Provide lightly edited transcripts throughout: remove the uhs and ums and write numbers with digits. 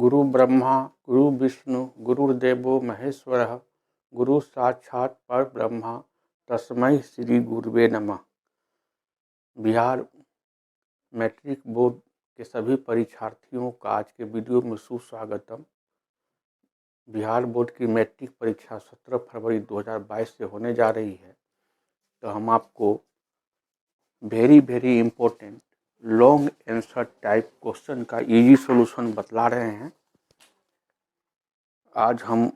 गुरु ब्रह्मा गुरु विष्णु गुरुर्देवो महेश्वरः गुरु साक्षात् परब्रह्म तस्मै श्री गुरुवे नमः। बिहार मैट्रिक बोर्ड के सभी परीक्षार्थियों का आज के वीडियो में सुस्वागतम। बिहार बोर्ड की मैट्रिक परीक्षा 17 फरवरी 2022 से होने जा रही है, तो हम आपको very important long answer type question का इजी सॉल्यूशन बतला रहे हैं। आज हम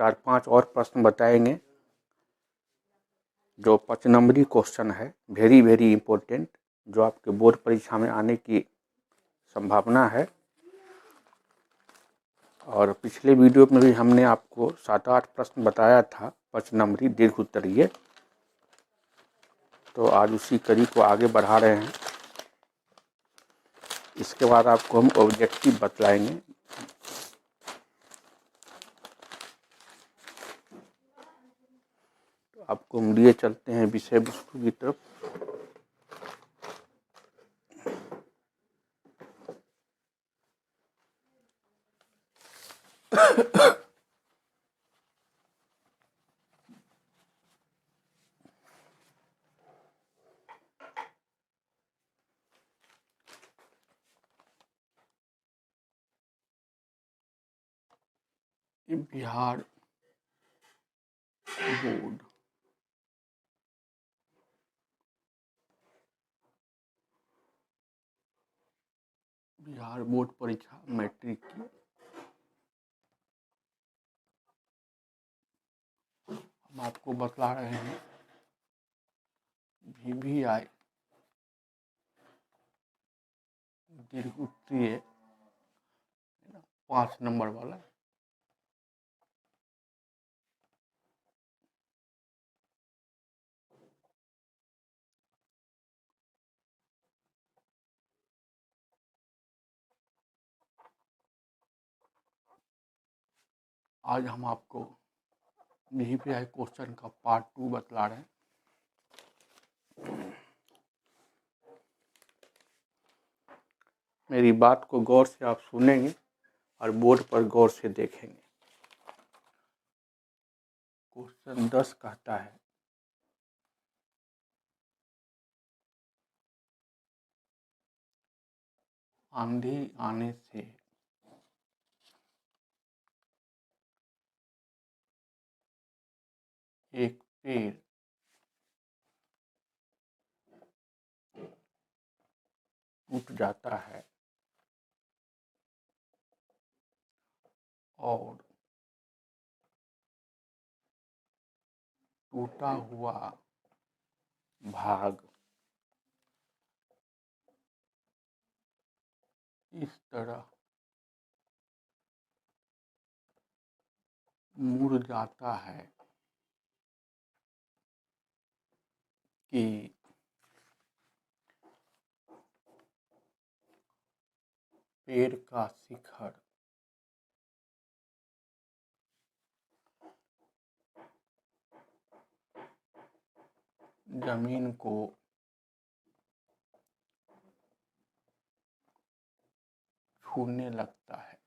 4-5 और प्रश्न बताएंगे जो 5 नंबरी क्वेश्चन है, वेरी इम्पोर्टेंट, जो आपके बोर्ड परीक्षा में आने की संभावना है। और पिछले वीडियो में भी हमने आपको 7-8 प्रश्न बताया था 5 नंबरी दीर्घ उत्तरीय, तो आज उसी कड़ी को आगे बढ़ा रहे हैं। इसके बाद आपको हम ऑब्जेक्टिव बतलाएंगे। तो आपको हम लिए चलते हैं विषय वस्तु की तरफ। बिहार बोर्ड परीक्षा मैट्रिक की हम आपको बतला रहे हैं। VVI दीर्घ उत्तरीय 5 नंबर वाला आज हम आपको VVI क्वेश्चन का पार्ट 2 बतला रहे हैं। मेरी बात को गौर से आप सुनेंगे और बोर्ड पर गौर से देखेंगे। क्वेश्चन 10 कहता है, आंधी आने से एक पेड़ टूट जाता है और टूटा हुआ भाग इस तरह मुड़ जाता है कि पेड़ का शिखर जमीन को छूने लगता है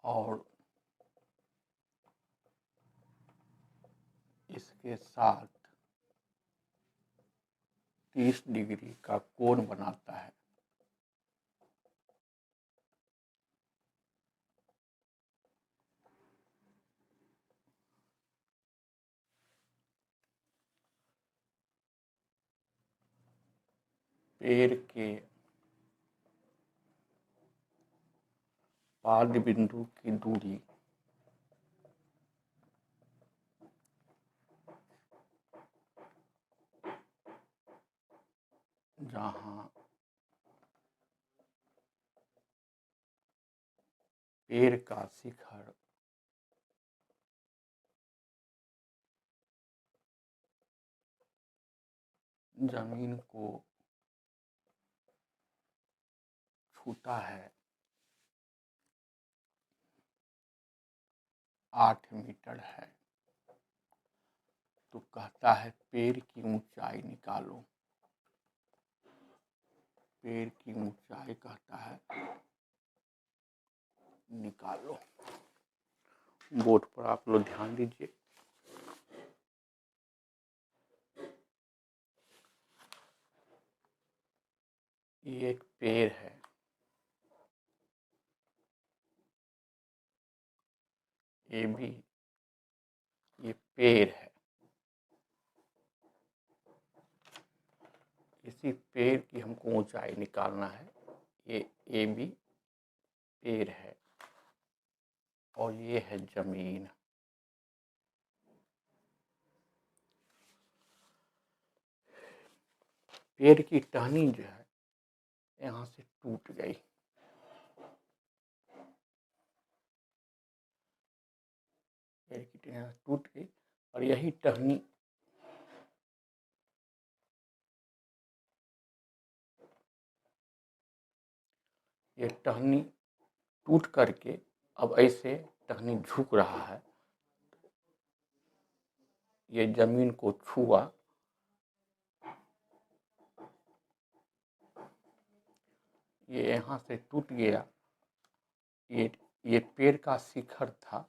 और इसके साथ 30 डिग्री का कोण बनाता है। पेड़ के पाद बिंदु की दूरी जहां पेड़ का शिखर जमीन को छूता है 8 मीटर है। तो कहता है पेड़ की ऊंचाई निकालो। पेड़ की ऊंचाई कहता है निकालो। बोर्ड पर आप लोग ध्यान दीजिए। ये एक पेड़ है, ये भी ये पेड़ है। इसी पेड़ की हमको ऊंचाई निकालना है। ये भी पेड़ है और ये है जमीन। पेड़ की टहनी जो है यहाँ से टूट गई। पेड़ की टहनी टूट गई और यही टहनी ये टहनी टूट करके अब ऐसे टहनी झुक रहा है। ये जमीन को छुआ, ये यहाँ से टूट गया। ये पेड़ का शिखर था,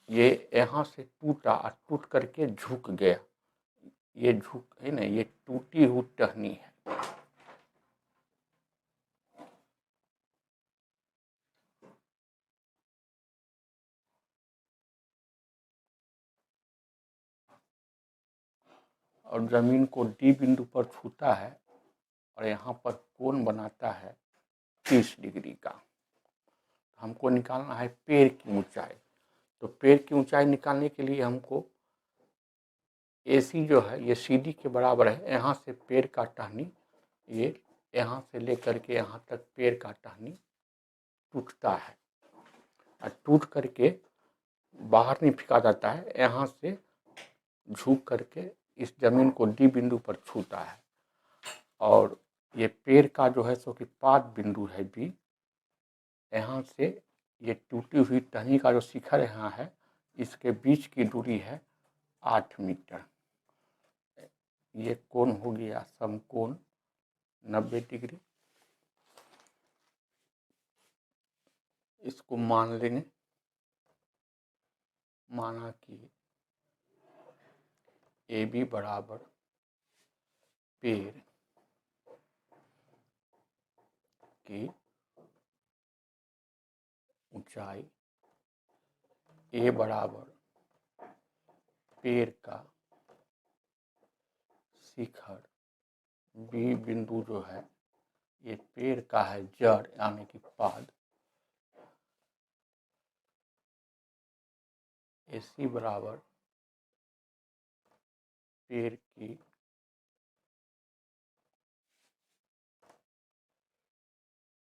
ये यहाँ से टूटा और टूट करके झुक गया। ये झुक है ना, ये टूटी हुई टहनी है। और जमीन को डी बिंदु पर छूता है और यहाँ पर कोण बनाता है 30 डिग्री का। हमको निकालना है पेड़ की ऊंचाई। तो पेड़ की ऊंचाई निकालने के लिए हमको AC जो है ये CD के बराबर है। यहाँ से पेड़ का टहनी ये यहाँ से लेकर के यहाँ तक पेड़ का टहनी टूटता है और टूट करके बाहर नहीं फेंका जाता है, यहाँ से झुक करके इस जमीन को डी बिंदु पर छूता है। और ये पेड़ का जो है सो कि पाद बिंदु है B, यहाँ से ये टूटी हुई टहनी का जो शिखर यहाँ है इसके बीच की दूरी है 8 मीटर। ये कोण हो गया समकोण 90 डिग्री। इसको मान लेंगे, माना कि AB बराबर पेड़ की ऊंचाई, A बराबर पेड़ का शिखर, B बिंदु जो है ये पेड़ का है जड़ यानी कि पाद, AC बराबर पेड़ की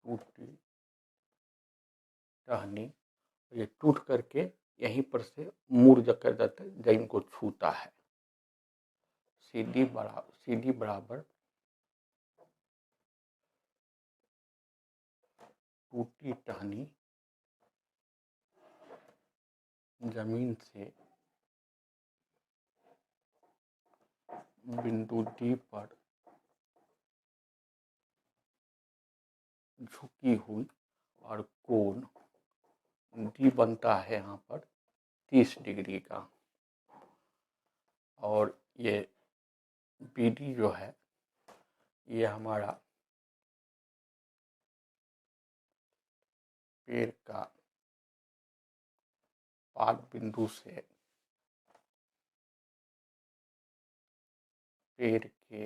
टूटी टहनी, ये टूट करके यहीं पर से मुड़ कर जाता है, जमीन को छूता है। CD बराबर टूटी टहनी जमीन से बिंदु D पर झुकी हुई और कोण D बनता है यहाँ पर 30 डिग्री का। और ये BD जो है ये हमारा पेड़ का पाद बिंदु से पेड़ के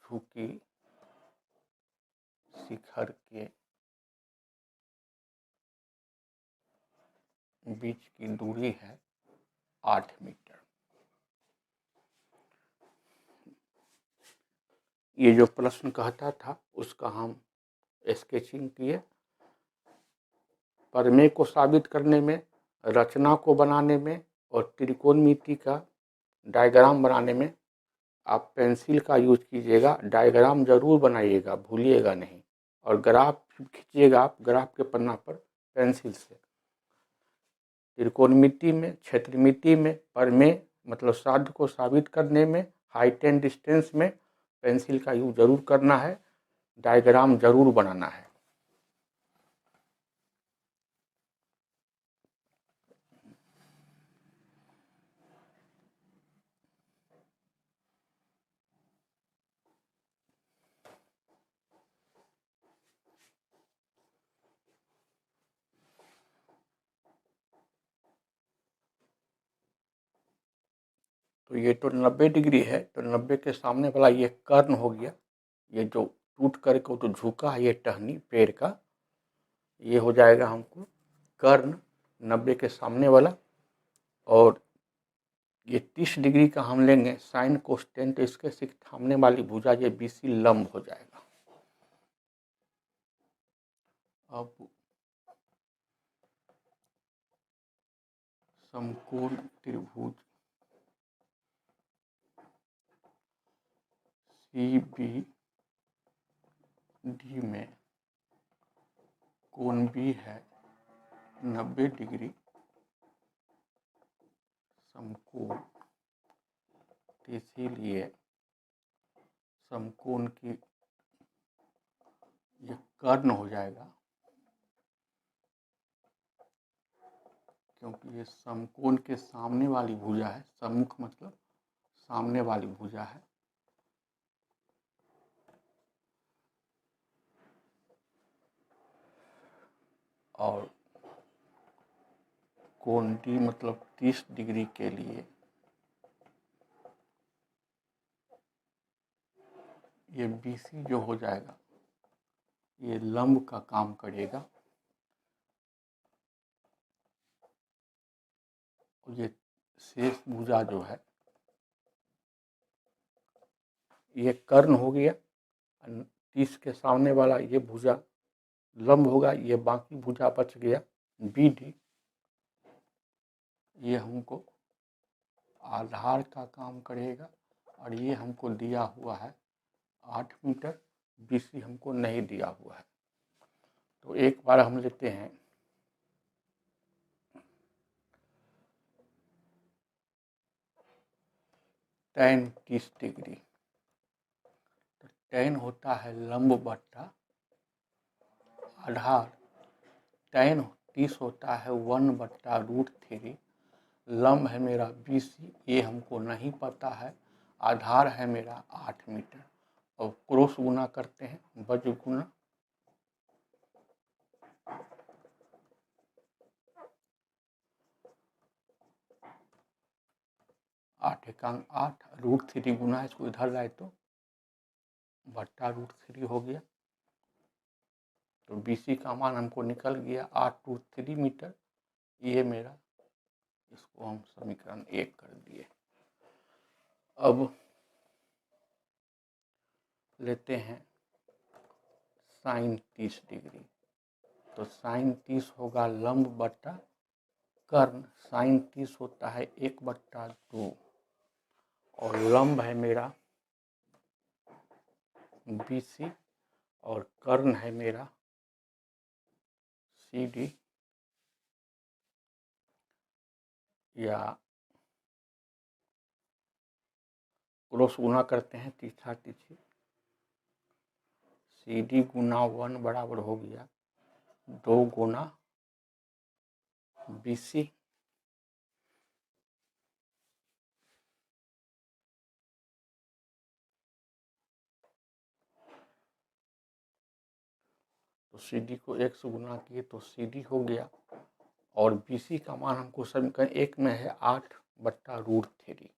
झुकी शिखर के बीच की दूरी है 8 मीटर। ये जो प्रश्न कहता था उसका हम स्केचिंग किए। प्रमेय को साबित करने में, रचना को बनाने में और त्रिकोणमिति का डायग्राम बनाने में आप पेंसिल का यूज कीजिएगा। डायग्राम जरूर बनाइएगा, भूलिएगा नहीं। और ग्राफ खींचिएगा आप ग्राफ के पन्ना पर पेंसिल से। त्रिकोणमिति में, क्षेत्रमिति में, प्रमेय मतलब साध्य को साबित करने में हाइट एंड डिस्टेंस में पेंसिल का यूज जरूर करना है, डायग्राम जरूर बनाना है। तो ये तो 90 डिग्री है, तो 90 के सामने वाला ये कर्ण हो गया, ये जो टूट करके तो झुका है ये टहनी पेड़ का, ये हो जाएगा हमको कर्ण 90 के सामने वाला। और ये 30 डिग्री का हम लेंगे साइन कोस्टेंट, तो इसके सामने वाली भुजा ये BC लंब हो जाएगा। अब समकोण त्रिभुज CBD में कोण B है 90 डिग्री समकोण, इसीलिए समकोण की ये कर्ण हो जाएगा, क्योंकि ये समकोण के सामने वाली भुजा है, सम्मुख मतलब सामने वाली भुजा है। और कोण D मतलब 30 डिग्री के लिए ये BC जो हो जाएगा ये लंब का काम करेगा। ये शेष भुजा जो है ये कर्ण हो गया, 30 के सामने वाला ये भुजा लंब होगा, ये बाकी भुजा बच गया BD, ये हमको आधार का काम करेगा। और ये हमको दिया हुआ है 8 मीटर, BC हमको नहीं दिया हुआ है। तो एक बार हम लेते हैं tan 30 डिग्री, तो tan होता है लंब बट्टा आधार, tan 30 होता है 1/√3, लंब है मेरा BC, ये हमको नहीं पता है, आधार है मेरा 8 मीटर। और क्रॉस गुना करते हैं, बज गुना 8 एकांक 8, √3 गुना इसको इधर लाए तो बट्टा √3 हो गया। तो BC का मान हमको निकल गया 8√3 मीटर, ये मेरा, इसको हम समीकरण 1 कर दिए। अब लेते हैं साइन 30 डिग्री, तो साइन 30 होगा लंब बट्टा कर्ण, साइन 30 होता है 1/2 और लंब है मेरा BC और कर्ण है मेरा CD, या क्रॉस गुना करते हैं तीसरा तिथि, CD गुना 1 बराबर हो गया 2 गुना BC, तो CD को 1 से गुना किए तो CD हो गया। और BC का मान हमको समीकरण 1 में है 8/√3,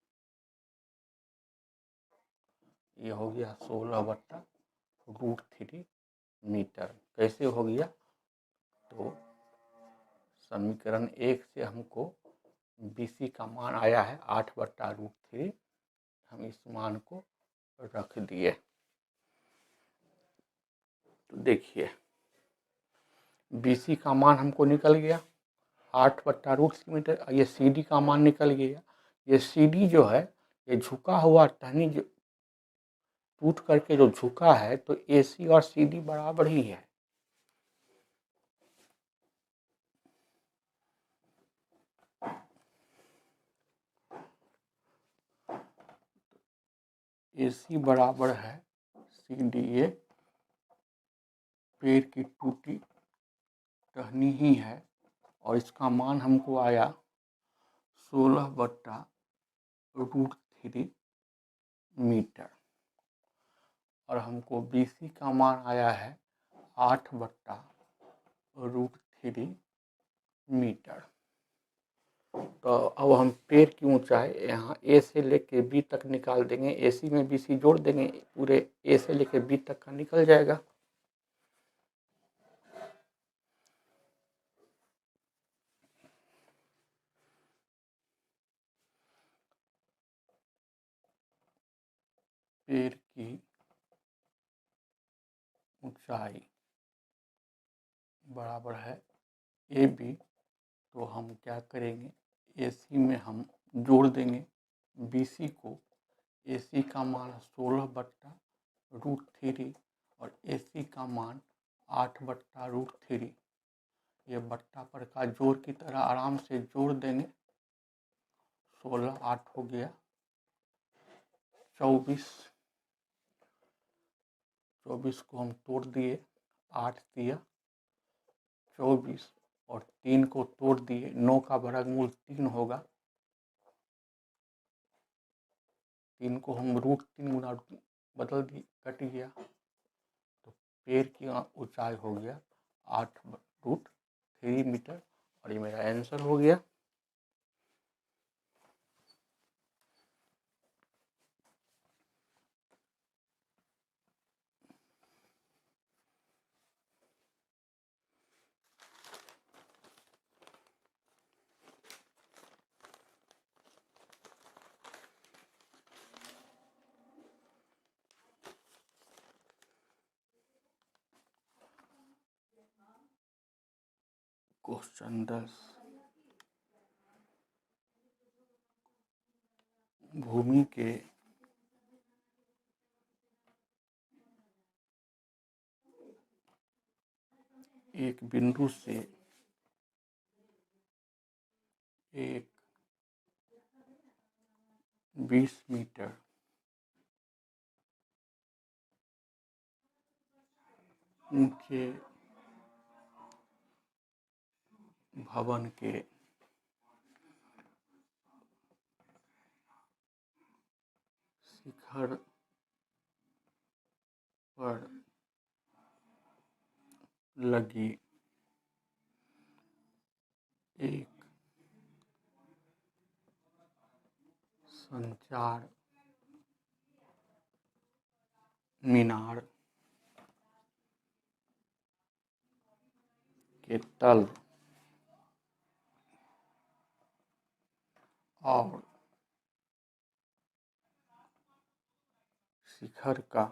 ये हो गया 16/√3 मीटर। कैसे हो गया? तो समीकरण 1 से हमको BC का मान आया है 8/√3, हम इस मान को रख दिए। तो देखिए BC का मान हमको निकल गया 8/√3 मीटर, ये CD का मान निकल गया। ये CD जो है ये झुका हुआ टहनी जो टूट करके जो झुका है, तो AC और CD बराबर ही है। AC बराबर है CDA, पेड़ की टूटी टहनी ही है, और इसका मान हमको आया 16/√3 मीटर, और हमको BC का मान आया है 8/√3 मीटर। तो अब हम पेड़ की ऊंचाई यहाँ A से लेके B तक निकाल देंगे। AC में BC जोड़ देंगे, पूरे A से लेके B तक का निकल जाएगा। पेड़ की ऊंचाई बराबर है AB, तो हम क्या करेंगे, AC में हम जोड़ देंगे BC को। AC का मान 16/√3 और AC का मान 8/√3। ये बट्टा पर का जोड़ की तरह आराम से जोड़ देंगे। 16 8 हो गया 24, 24 को हम तोड़ दिए, 8 दिया 24, और 3 को तोड़ दिए, 9 का वर्गमूल 3 होगा। 3 को हम √3 गुना बदल दिए, कट गया, तो पेड़ की ऊंचाई हो गया 8/√3 मीटर, और ये मेरा आंसर हो गया। क्वेश्चन 10, भूमि के एक बिंदु से एक 20 मीटर ऊंचे भवन के शिखर पर लगी एक संचार मीनार के तल और शिखर का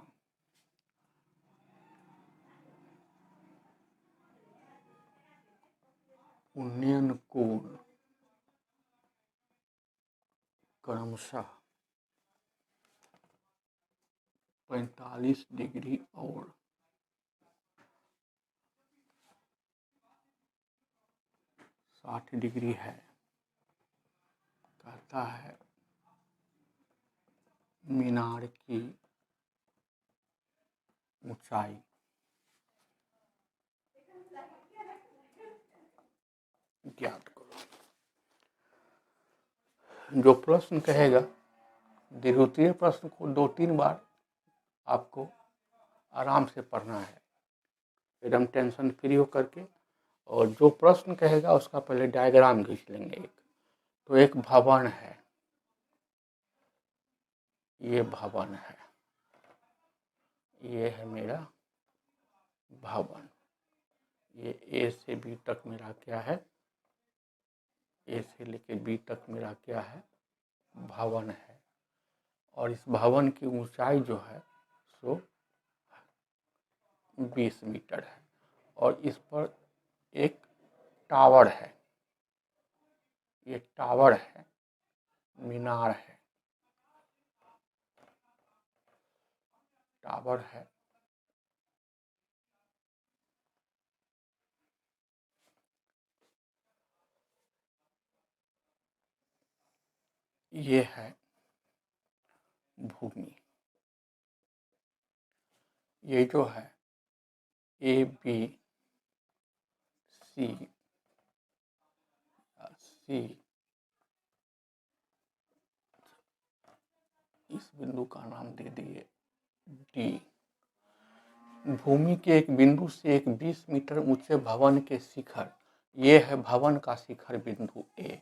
उन्नयन कोण क्रमशः 45 डिग्री और 60 डिग्री है। कहता है मीनार की ऊंचाई ज्ञात करो। जो प्रश्न कहेगा, द्वितीय प्रश्न को 2-3 बार आपको आराम से पढ़ना है, एकदम टेंशन फ्री हो करके, और जो प्रश्न कहेगा उसका पहले डायग्राम खींच लेंगे एक। तो एक भवन है, ये भवन है, ये है मेरा भवन। ये A से B तक मेरा क्या है, A से लेके B तक मेरा क्या है, भवन है। और इस भवन की ऊंचाई जो है सो 20 मीटर है, और इस पर एक टावर है, ये टावर है, मीनार है, टावर है। ये है भूमि। ये जो है ए बी सी सी, इस बिंदु का नाम दे दिए डी। भूमि के एक बिंदु से एक 20 मीटर ऊंचे भवन के शिखर, ये है भवन का शिखर बिंदु ए।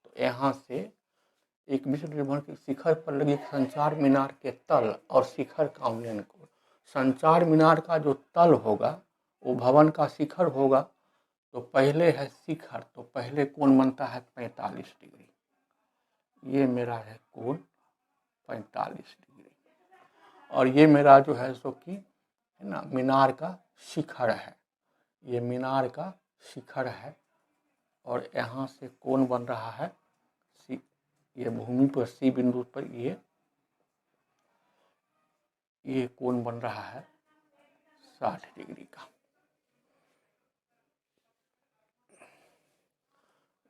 तो यहाँ से एक 20 मीटर भवन के शिखर पर लगे संचार मीनार के तल और शिखर का मिलन कोण। संचार मीनार का जो तल होगा वो भवन का शिखर होगा, तो पहले है शिखर, तो पहले कोण बनता है 45 डिग्री। ये मेरा है कोण 45 डिग्री, और ये मेरा जो है सो कि है ना मीनार का शिखर है, ये मीनार का शिखर है। और यहाँ से कोण बन रहा है सी, ये भूमि पर सी बिंदु पर ये कोण बन रहा है 60 डिग्री का।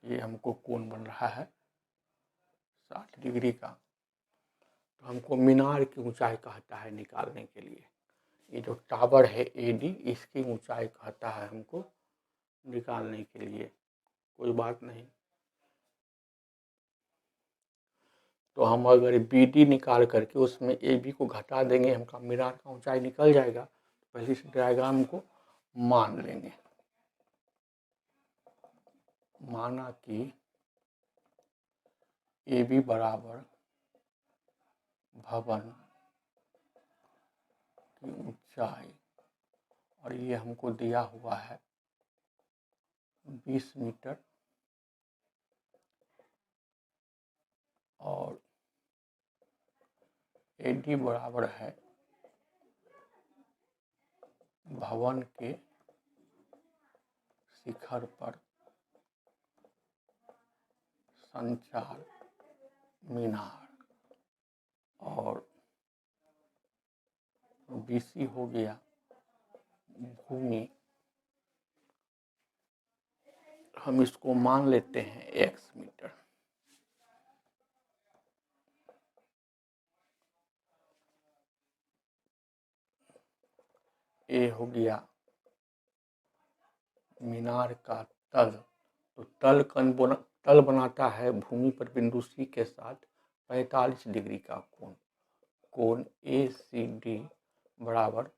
ये हमको कोण बन रहा है 60 डिग्री का। तो हमको मीनार की ऊंचाई कहता है निकालने के लिए, ये जो टावर है एडी, इसकी ऊंचाई कहता है हमको निकालने के लिए। कोई बात नहीं, तो हम अगर बी डी निकाल करके उसमें ए बी को घटा देंगे, हमका मीनार का ऊंचाई निकल जाएगा। पहले से डायग्राम को मान लेंगे। माना कि ए बी बराबर भवन की ऊंचाई, और ये हमको दिया हुआ है 20 मीटर, और ए डी बराबर है भवन के शिखर पर संचार मीनार, और बीसी हो गया भूमि, हम इसको मान लेते हैं x मीटर। ए हो गया मीनार का तल, तो तल बनाता है भूमि पर बिंदु सी के साथ 45 डिग्री का कोण। कोण ए सी डी बराबर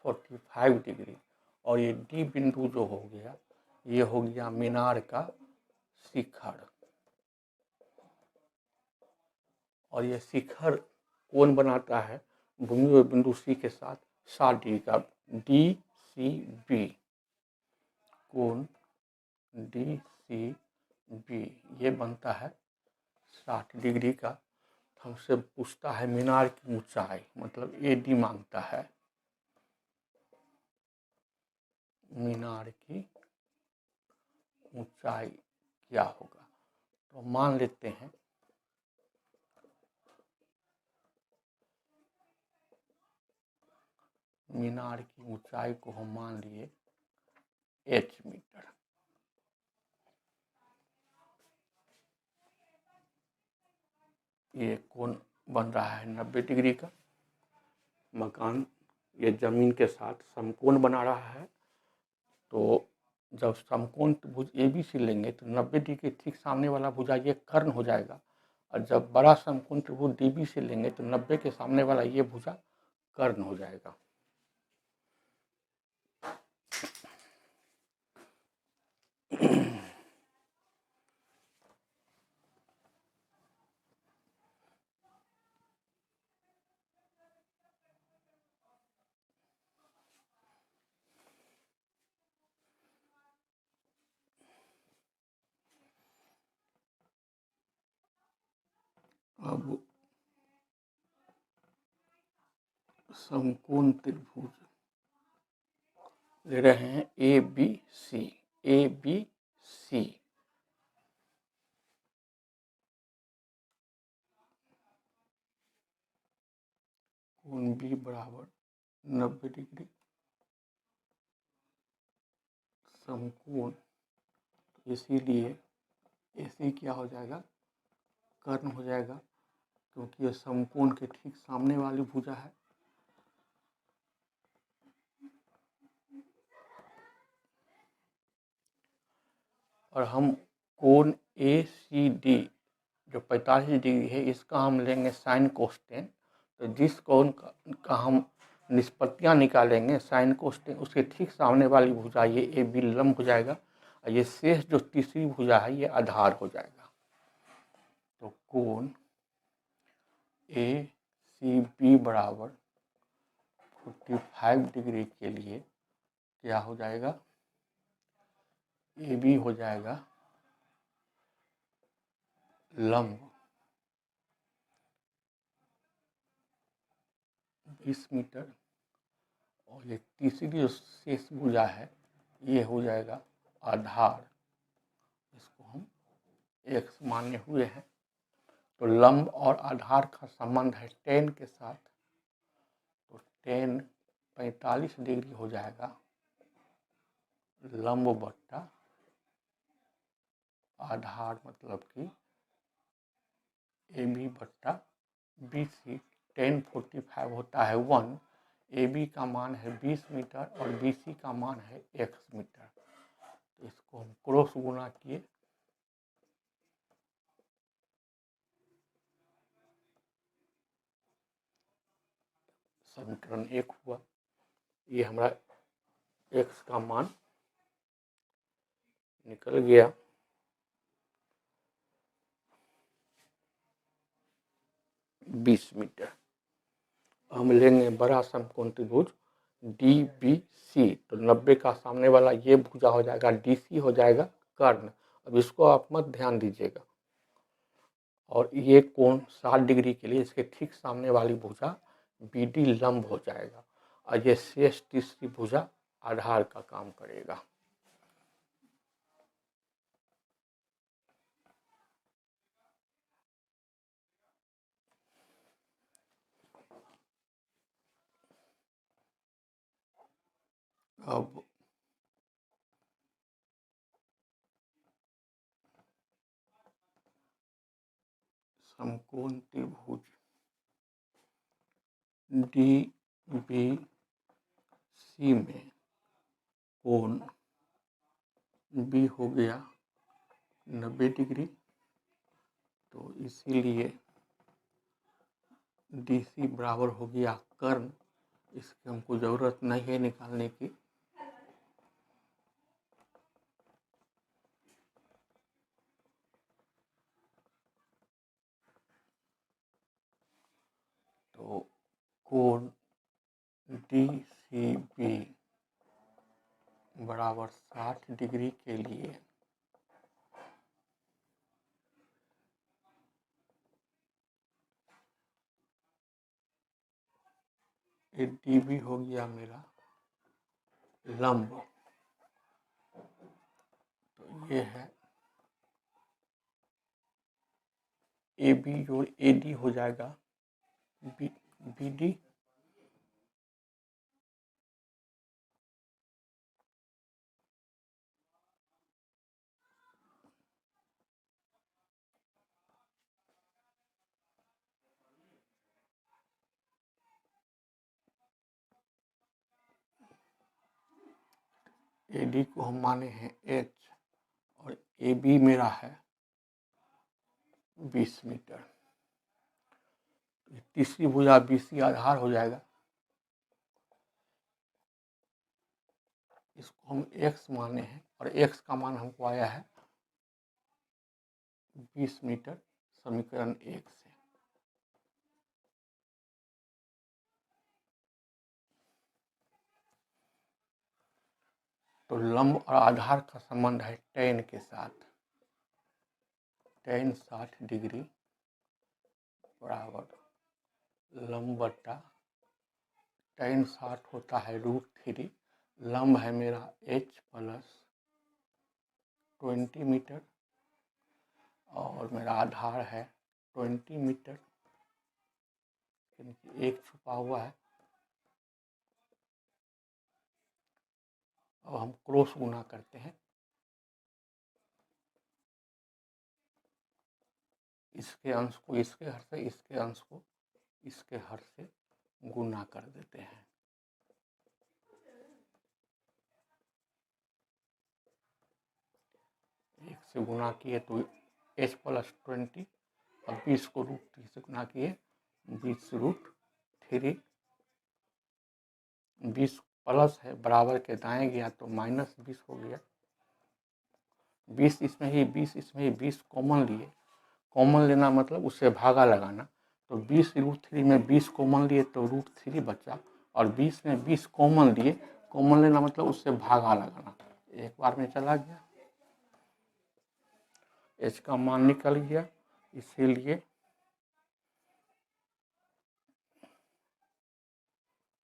45 डिग्री, और ये डी बिंदु जो हो गया ये हो गया मीनार का शिखर, और ये शिखर कोण बनाता है भूमि और बिंदु सी के साथ 60 डिग्री का। डी सी बी, कोण डी सी बी ये बनता है 60 डिग्री का। हमसे पूछता है मीनार की ऊंचाई, मतलब ए डी मांगता है, मीनार की ऊंचाई क्या होगा। तो मान लेते हैं मीनार की ऊंचाई को हम मान लिए h मीटर। ये कोण बन रहा है 90 डिग्री का। मकान ये जमीन के साथ समकोण बना रहा है, तो जब समकोण त्रिभुज ए बी सी लेंगे तो 90 डिग्री के ठीक सामने वाला भुजा ये कर्ण हो जाएगा, और जब बड़ा समकोण त्रिभुज डी बी सी लेंगे तो 90 के सामने वाला ये भुजा कर्ण हो जाएगा। अब समकोण त्रिभुज ले रहे हैं A B C, A B C, कोण बी बराबर 90 डिग्री, समकोण, इसीलिए ऐसे क्या हो जाएगा कर्ण हो जाएगा, क्योंकि ये समकोण के ठीक सामने वाली भुजा है। और हम कोण ACD जो 45 डिग्री है इसका हम लेंगे साइन कोस्टेन। तो जिस कोण का हम निष्पत्तियाँ निकालेंगे साइन कोस्टेन, उसके ठीक सामने वाली भुजा ये AB लंब हो जाएगा और ये शेष जो तीसरी भुजा है ये आधार हो जाएगा। तो कोण ACB बराबर 45 डिग्री के लिए क्या हो जाएगा, AB हो जाएगा लंब 20 मीटर और ये तीसरी जो शेष भुजा है ये हो जाएगा आधार, इसको हम x माने हुए हैं। तो लंब और आधार का संबंध है tan के साथ, तो tan 45 डिग्री हो जाएगा लंब बट्टा आधार, मतलब कि AB बट्टा BC। tan 45 होता है 1, AB का मान है 20 मीटर और BC का मान है x मीटर। तो इसको हम क्रॉस गुना किए, समीकरण 1 हुआ। ये हमारा x का मान निकल गया। बीस मीटर। हम लेंगे बड़ा समकोण त्रिभुज DBC। तो 90 का सामने वाला ये भुजा हो जाएगा DC हो जाएगा कर्ण। अब इसको आप मत ध्यान दीजिएगा। और ये कोण 60 डिग्री के लिए इसके ठीक सामने वाली भुजा BD लंब हो जाएगा और ये शेष तीसरी भुजा आधार का काम करेगा। अब समकोण त्रिभुज DBC में कोण B हो गया 90 डिग्री। तो इसीलिए DC बराबर हो गया कर्ण। इसकी हमको ज़रूरत नहीं है निकालने की। तो कोण DCB बराबर 60 डिग्री के लिए ये DB हो गया मेरा लंब। तो ये है AB जोड़ AD हो जाएगा BD। AD को हम माने हैं H और AB मेरा है 20 मीटर। तीसरी भुजा BC आधार हो जाएगा। इसको हम x माने हैं और x का मान हमको आया है 20 मीटर समीकरण 1 से। तो लंब और आधार का संबंध है tan के साथ। tan 60 डिग्री बराबर लंब बट्टा tan 60 होता है √3। लंब है मेरा h प्लस 20 मीटर और मेरा आधार है 20 मीटर, एक छुपा हुआ है। अब हम क्रॉस गुना करते हैं। इसके अंश को इसके हर से, इसके अंश को इसके हर से गुना कर देते हैं। से गुना किए तो h प्लस 20 और 20 को √3 से गुना किए 20√3। 20 प्लस है बराबर के दाएं गया तो -20 हो गया। 20 इसमें ही 20 कॉमन लिए। कॉमन लेना मतलब उससे भागा लगाना। तो 20√3 में 20 कॉमन लिए तो √3 बचा और 20 में 20 कॉमन लिए। कॉमन लेना मतलब उससे भागा लगाना। एक बार में चला गया, h का मान निकल गया। इसीलिए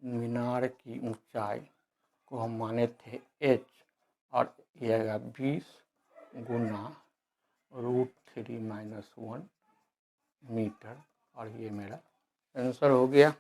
मीनार की ऊंचाई को हम माने थे h और ये आएगा 20 गुना √3 - 1 मीटर और ये मेरा आंसर हो गया।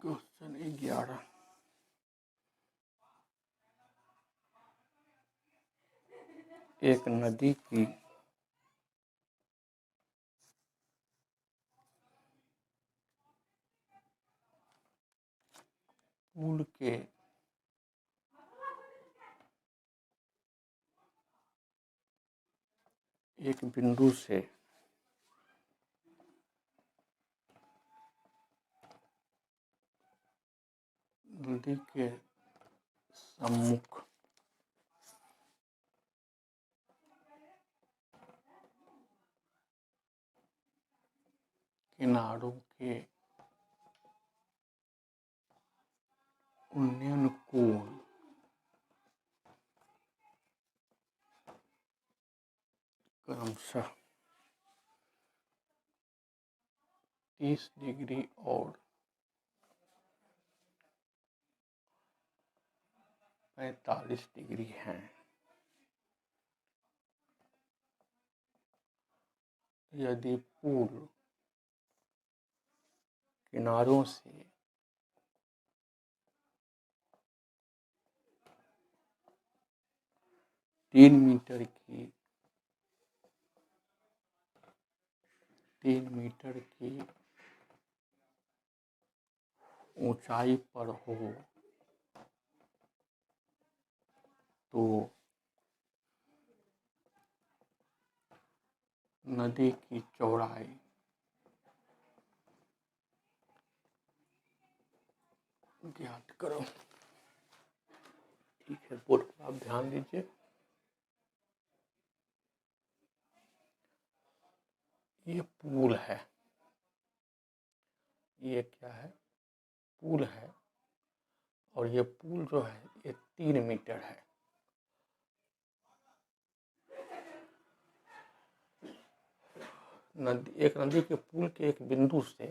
क्वेश्चन 11, एक नदी की पुल के एक बिंदु से नदी के सम्मुख किनारों के उन्नयन कोण क्रमशः 30 डिग्री और 45 डिग्री हैं। यदि पुल किनारों से तीन मीटर की ऊंचाई पर हो तो नदी की चौड़ाई ज्ञात करो। ठीक है, बोर्ड पर आप ध्यान दीजिए। ये पुल है, ये क्या है? पुल है। और ये पुल जो है ये 3 मीटर है। एक नदी के पुल के एक बिंदु से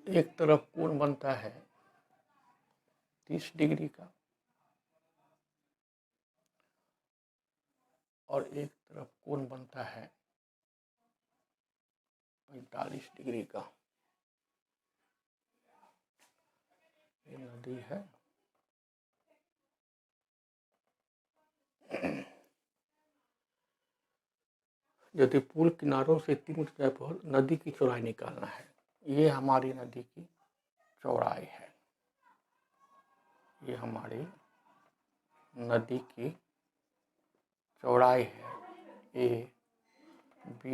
एक तरफ कोण बनता है 30 डिग्री का और एक तरफ कोण बनता है 45 डिग्री का। ये नदी है। यदि पुल किनारों से 3 मीटर पर नदी की चौड़ाई निकालना है, ये हमारी नदी की चौड़ाई है। ये हमारी नदी की चौड़ाई है। A, B,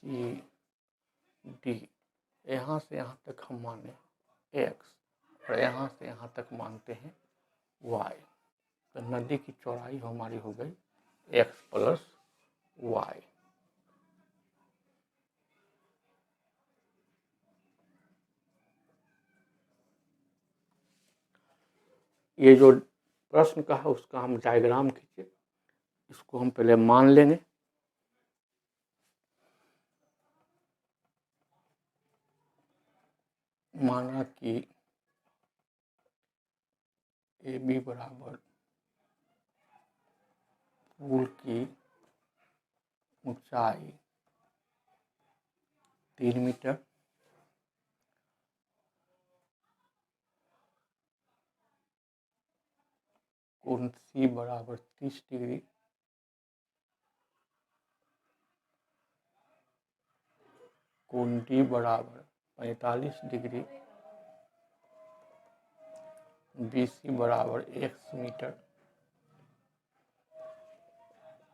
C, D। यहाँ से यहाँ तक हम माने X और यहाँ से यहाँ तक मानते हैं Y। तो नदी की चौड़ाई हमारी हो गई X + Y। ये जो प्रश्न का है उसका हम डायग्राम खींचे, इसको हम पहले मान लेंगे। माना कि ए बी बराबर पुल की ऊंचाई 3 मीटर, कोण सी बराबर 30 डिग्री, कोण डी बराबर 45 डिग्री, बी सी बराबर x मीटर,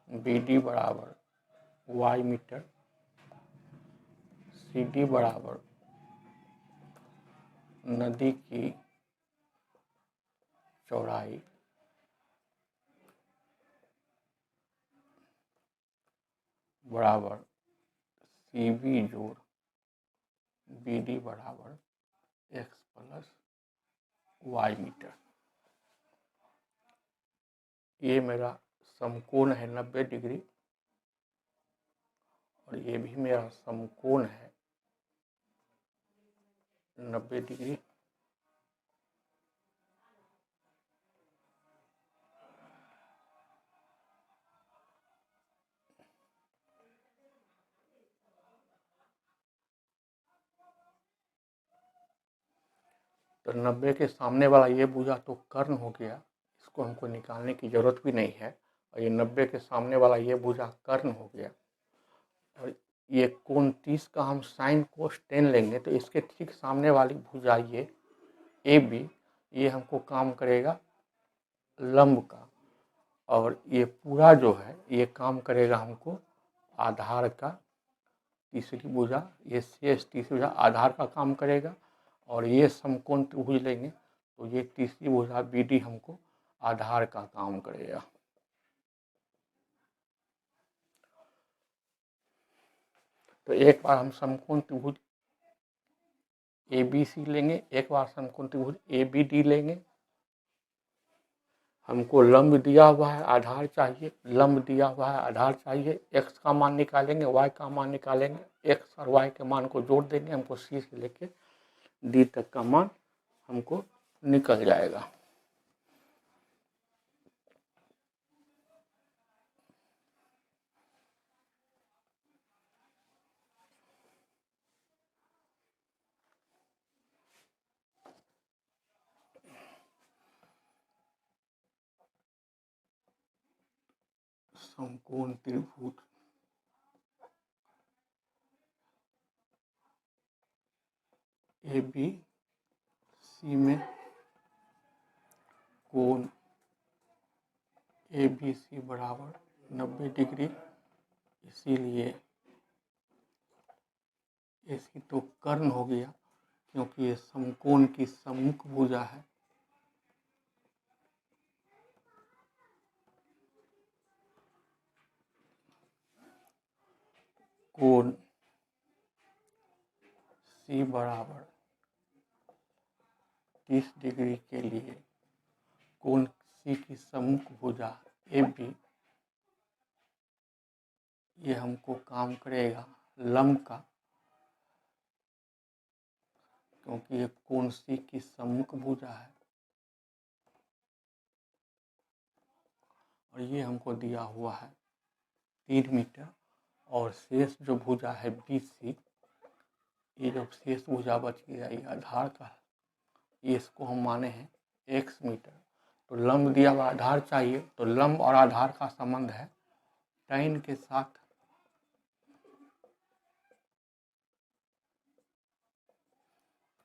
बी डी बराबर y मीटर, सी डी बराबर नदी की चौड़ाई बराबर सी बी जोड़ बी डी बराबर x प्लस y मीटर। ये मेरा समकोण है 90 डिग्री और ये भी मेरा समकोण है 90 डिग्री। तो 90 के सामने वाला ये भुजा तो कर्ण हो गया, इसको हमको निकालने की जरूरत भी नहीं है। और ये 90 के सामने वाला ये भुजा कर्ण हो गया और ये कोण 30 का हम साइन कोस 10 लेंगे तो इसके ठीक सामने वाली भुजा ये ए बी, ये हमको काम करेगा लंब का। और ये पूरा जो है ये काम करेगा हमको आधार का। तीसरी भुजा ये शेष तीसरी भुजा आधार का काम करेगा और ये समकोण त्रिभुज लेंगे तो ये तीसरी भुजा बी डी हमको आधार का काम करेगा। तो एक बार हम समकोण त्रिभुज ए बी सी लेंगे, एक बार समकोण त्रिभुज ए बी डी लेंगे। हमको लंब दिया हुआ है, आधार चाहिए, लंब दिया हुआ है, आधार चाहिए। x का मान निकालेंगे, y का मान निकालेंगे, x और y के मान को जोड़ देंगे, हमको c से लेके d तक का मान हमको निकल जाएगा। समकोण त्रिभुज ए बी सी में कोण ए बी सी बराबर 90 डिग्री, इसीलिए इसकी तो कर्ण हो गया क्योंकि ये समकोण की सम्मुख भुजा है। कोण सी बराबर 30 डिग्री के लिए कोण सी की सम्मुख भुजा ए बी, ये हमको काम करेगा लंब का, क्योंकि ये कोण सी की सम्मुख भुजा है। और ये हमको दिया हुआ है 3 मीटर और शेष जो भुजा है बी सी, ये जो शेष भुजा बच गया ये आधार का है, ये इसको हम माने हैं x मीटर। तो लंब दिया हुआ आधार चाहिए, तो लंब और आधार का संबंध है tan के साथ।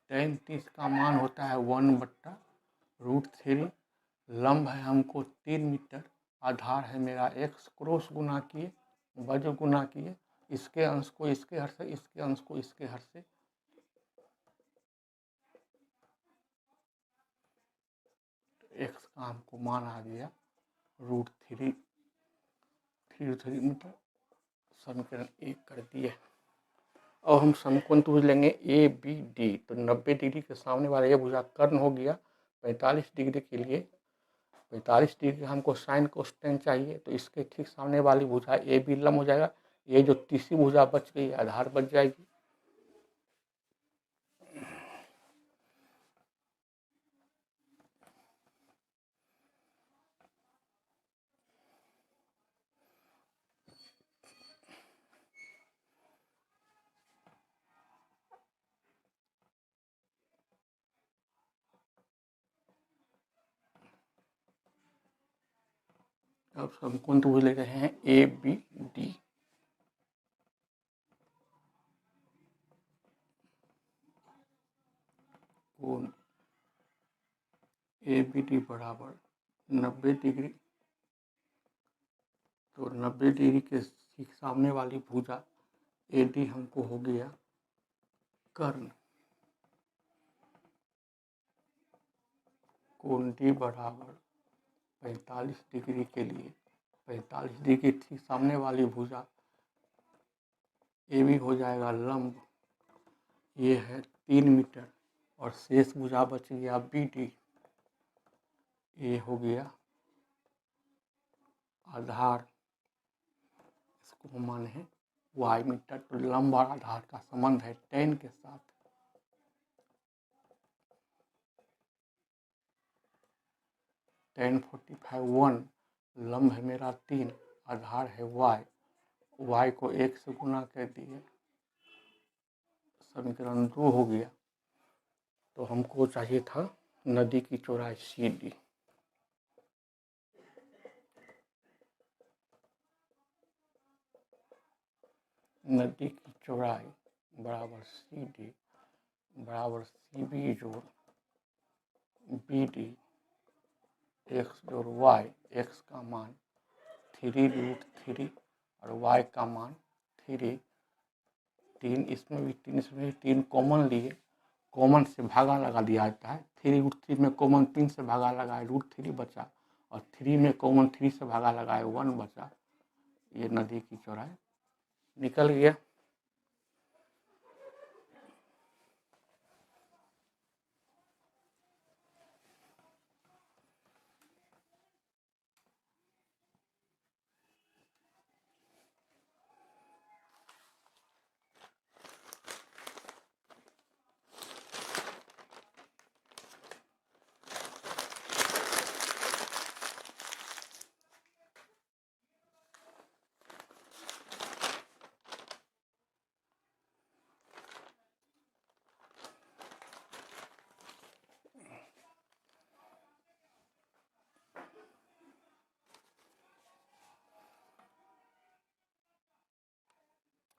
tan 30 का मान होता है 1/√3। लंब है हमको 3 मीटर, आधार है मेरा x, क्रॉस गुना किए, वज्र गुना किए, इसके अंश को इसके हर से, इसके अंश को इसके हर से। x का हमको मान आ गया √3 मीटर। समीकरण 1 कर दिए। और हम समकोण त्रिभुज लेंगे ए बी डी, तो 90 डिग्री के सामने वाला ये भुजा कर्ण हो गया, 45 डिग्री के लिए 45 डिग्री हमको साइन कोस्टेन चाहिए, तो इसके ठीक सामने वाली भुजा ए बी लंब हो जाएगा। ये जो तीसरी भुजा बच गई आधार बच जाएगी। अब हम कौन भुज ले रहे हैं ए बी डी। कोण ए बी डी बराबर 90 डिग्री। तो 90 डिग्री के ठीक सामने वाली भुजा ए डी हमको हो गया कर्ण। कोण डी बराबर 45 डिग्री के लिए 45 डिग्री ठीक सामने वाली भुजा ए बी हो जाएगा लंब, ये है 3 मीटर। और शेष भुजा बच गया बी डी, ये हो गया आधार, इसको हम माने हैं वाई मीटर। तो लंब और आधार का संबंध है tan के साथ। tan 45 1, लंब है मेरा 3, आधार है y को 1 से गुना कर दिए, समीकरण 2 हो गया। तो हमको चाहिए था नदी की चौड़ाई सी डी। नदी की चौड़ाई बराबर सी डी बराबर सी बी जोड़ बी डी एक्स जोड़ वाई। एक्स का मान 3√3 और वाई का मान 3। 3 इसमें भी 3 इसमें भी 3 कॉमन लिए, कॉमन से भागा लगा दिया जाता है। 3√3 में कॉमन 3 से भागा लगाए √3 बचा, और 3 में कॉमन 3 से भागा लगाए 1 बचा। ये नदी की चौड़ाई निकल गया।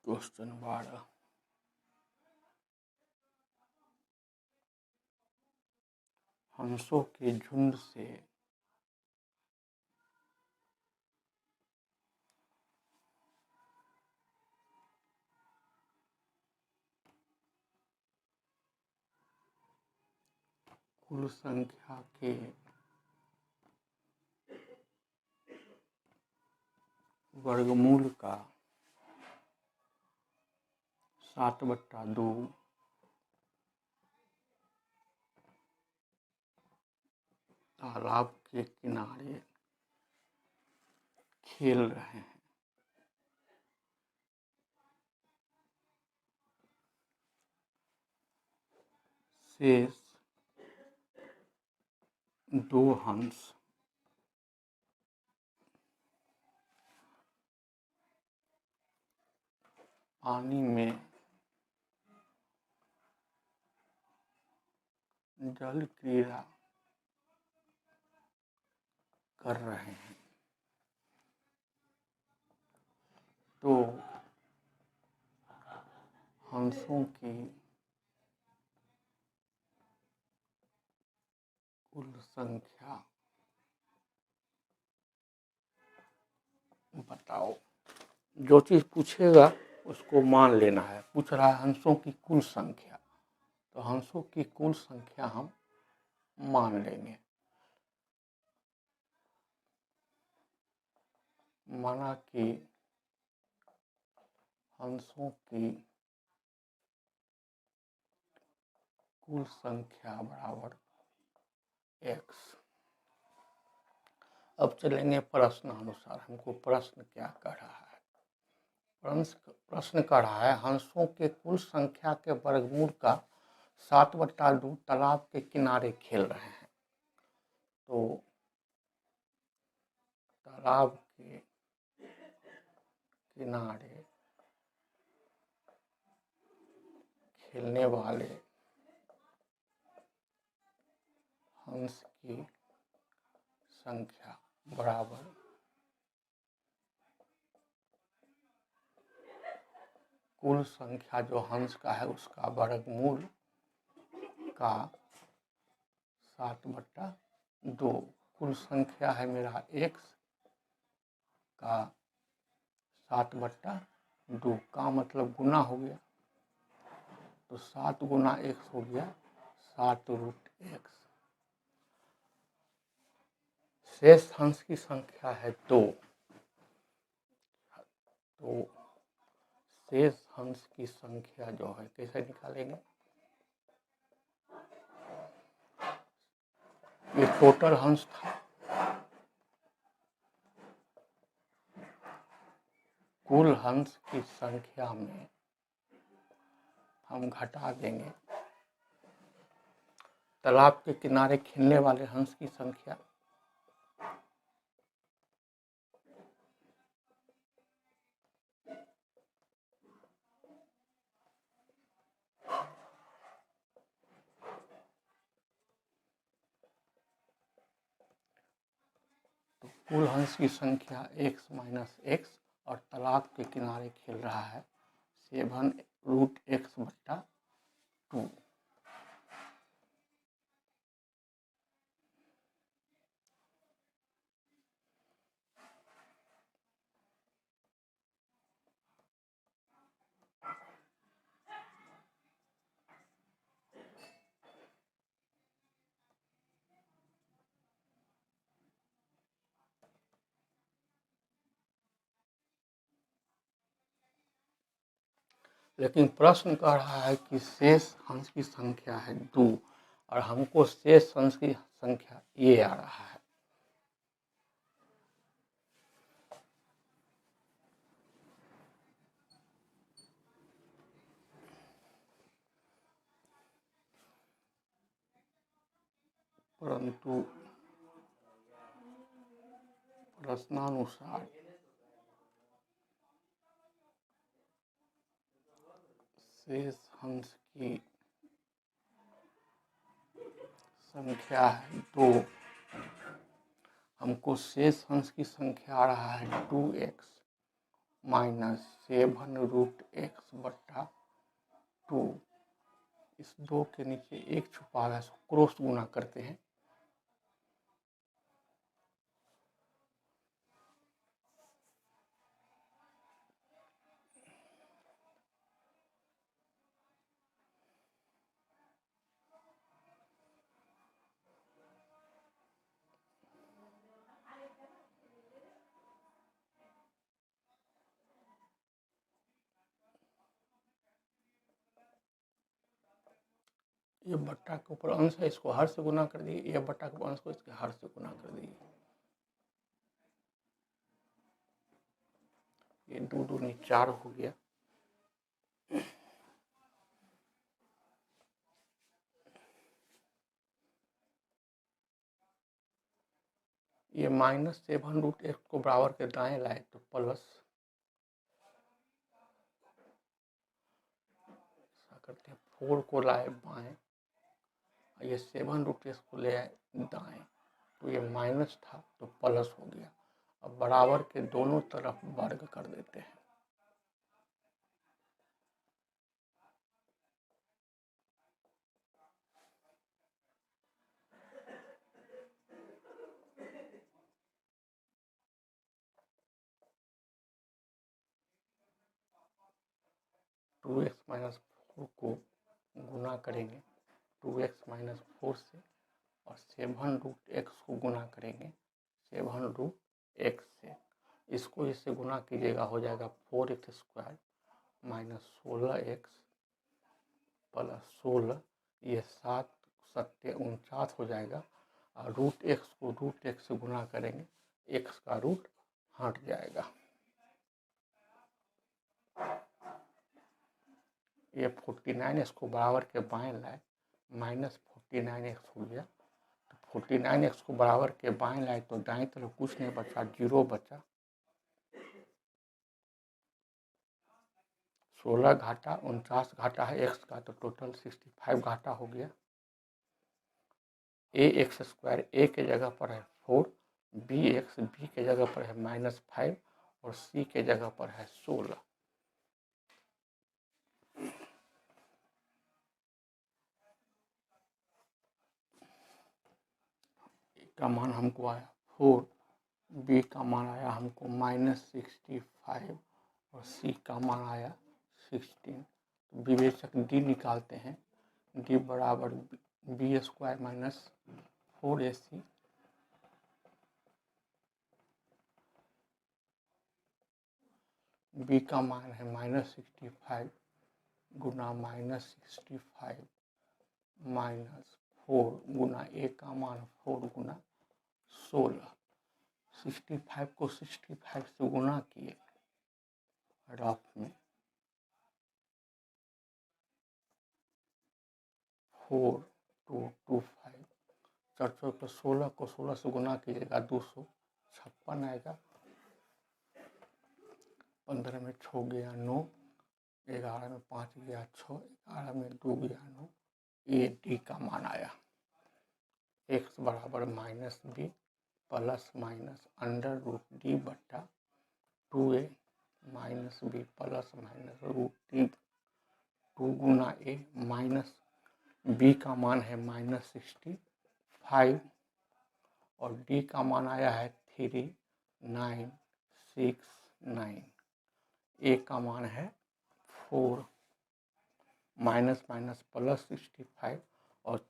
क्वेश्चन 12, हंसों के झुंड से कुल संख्या के वर्गमूल का 7/2 तालाब के किनारे खेल रहे हैं। शेष 2 हंस पानी में जल क्रीड़ा कर रहे हैं। तो हंसों की कुल संख्या बताओ। जो चीज़ पूछेगा उसको मान लेना है। पूछ रहा है हंसों की कुल संख्या, तो हंसों की कुल संख्या हम मान लेंगे। माना कि हंसों की कुल संख्या बराबर एक्स। अब चलेंगे प्रश्नानुसार, हमको प्रश्न क्या कह रहा है। प्रश्न कह रहा है हंसों के कुल संख्या के वर्गमूल का 7/2 तालाब के किनारे खेल रहे हैं। तो तालाब के किनारे खेलने वाले हंस की संख्या बराबर कुल संख्या जो हंस का है उसका वर्गमूल का 7/2। कुल संख्या है मेरा x का 7/2 का मतलब गुना हो गया, तो 7 गुना x हो गया 7√x। शेष हंस की संख्या है 2, तो शेष हंस की संख्या जो है कैसे निकालेंगे। ये टोटल हंस था, कुल हंस की संख्या में हम घटा देंगे तालाब के किनारे खेलने वाले हंस की संख्या। तो कुल हंस की संख्या x माइनस एक्स और तालाब के किनारे खेल रहा है 7√x/2। लेकिन प्रश्न कह रहा है कि शेष हंस की संख्या है 2 और हमको शेष हंस की संख्या ये आ रहा है। परंतु प्रश्नानुसार शेष हंस की संख्या है 2, हमको शेष हंस की संख्या आ रहा है 2x माइनस 7√x/2। इस 2 के नीचे 1 छुपा है, क्रॉस गुना करते हैं। ये बट्टा के ऊपर अंश है, इसको हर से गुना कर दिए। ये बट्टा के अंश को इसके हर से गुना कर दिए। ये 2 दूनी 4 हो गया। ये -7√x को बराबर के दाएं लाए तो प्लस करते हैं 4 को लाए बाएं, ये 7√x को ले आए दाएं, तो ये माइनस था तो प्लस हो गया। अब बराबर के दोनों तरफ वर्ग कर देते हैं। टू एक्स माइनस 4 को गुना करेंगे 2x-4 से, और 7√x को गुना करेंगे 7√x से। इसको इससे गुना कीजिएगा, हो जाएगा 4x² माइनस 16x प्लस 16, ये 7×7 = 49 हो जाएगा। और रूट एक्स को रूट एक्स से गुना करेंगे, एक्स का रूट हट जाएगा। ये 49 इसको बराबर के बाएं लाए, माइनस 49x हो गया। तो 49x को बराबर के बाएं लाए तो दाएं तरफ कुछ नहीं बचा, 0 बचा। 16 घाटा 49 घाटा है x का, तो टोटल 65 घाटा हो गया। ax स्क्वायर a के जगह पर है 4, bx b के जगह पर है -5 और c के जगह पर है 16। का मान हमको आया 4, बी का मान आया हमको -65 और सी का मान आया 16। तो विवेचक डी निकालते हैं, डी बराबर B square minus 4ac B का मान है -65 गुना -65 माइनस 4 गुना ए का मान 4 गुना 16। 65 को 65 से गुना किए रफ में 4225, 4 पर 16 को 16 से गुना कीजिएगा 256 आएगा। 15 में 6 गया 9, 11 में 5 गया 6, 11 में 2 गया 9। ये डी का मान आया। x बराबर -b plus minus under root d बट्टा 2a minus b plus minus root d 2 गुना ए माइनस बी का मान है -65 और डी का मान आया है 3969। ए का मान है 4 माइनस माइनस प्लस 65 और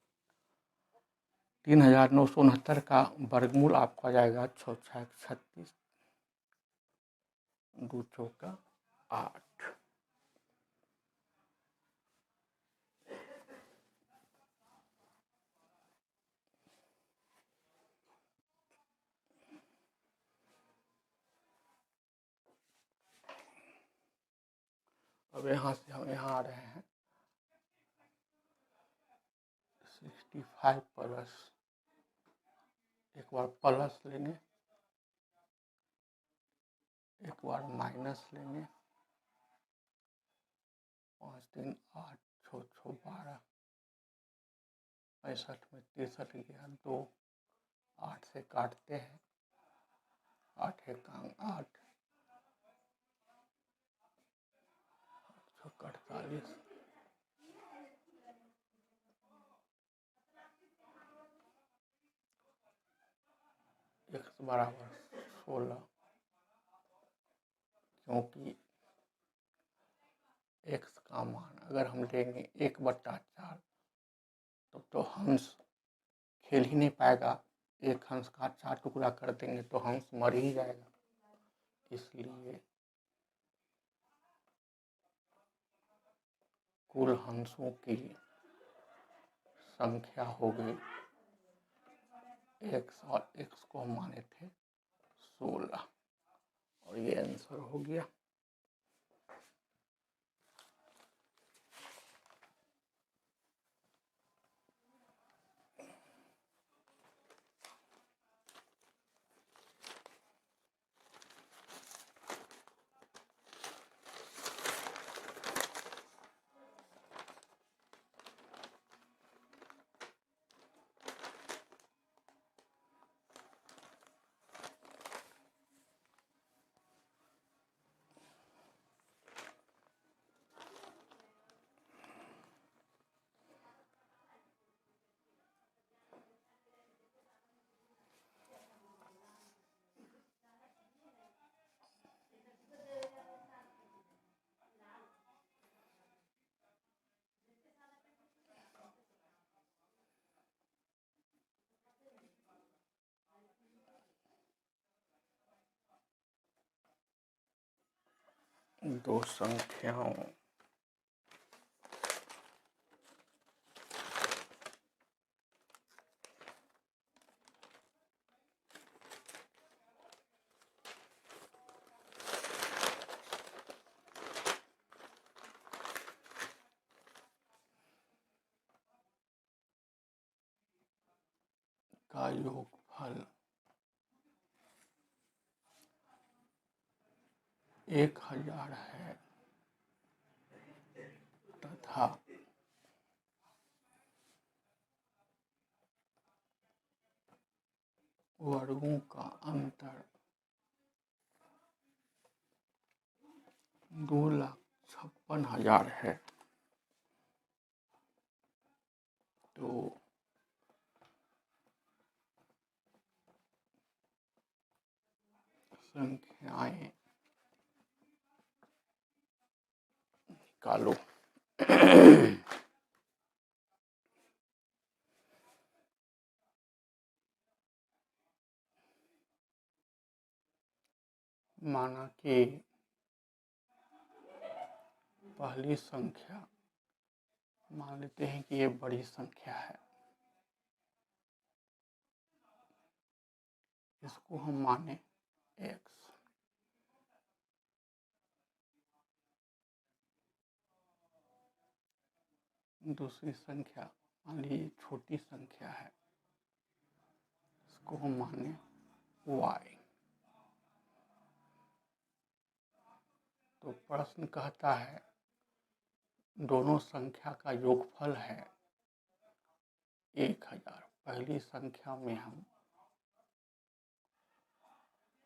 3969 का वर्गमूल आपका जाएगा 6 36 2 चौका 8। अब यहाँ से हम यहाँ आ रहे हैं 65 प्लस, एक बार प्लस लेंगे, एक बार माइनस लेंगे, 5 3 8 6 6 12, 65 में 63 गया 2, 8 से काटते हैं, 8 एक 8, 48, x बराबर 16, क्योंकि x का मान अगर हम लेंगे 1/4 तो हंस खेल ही नहीं पाएगा। एक हंस का 4 टुकड़ा कर देंगे तो हंस मर ही जाएगा। इसलिए कुल हंसों की संख्या हो गई x और x को हम माने थे 16 और ये आंसर हो गया। दो संख्याओं का योगफल 1000 है तथा वर्गों का अंतर 2,56,000 है, तो संख्याएं निकालो। माना कि पहली संख्या, मान लेते हैं कि ये बड़ी संख्या है, इसको हम माने x। दूसरी संख्या मान लीजिए छोटी संख्या है, इसको हम माने y। तो प्रश्न कहता है दोनों संख्या का योगफल है 1000। पहली संख्या में हम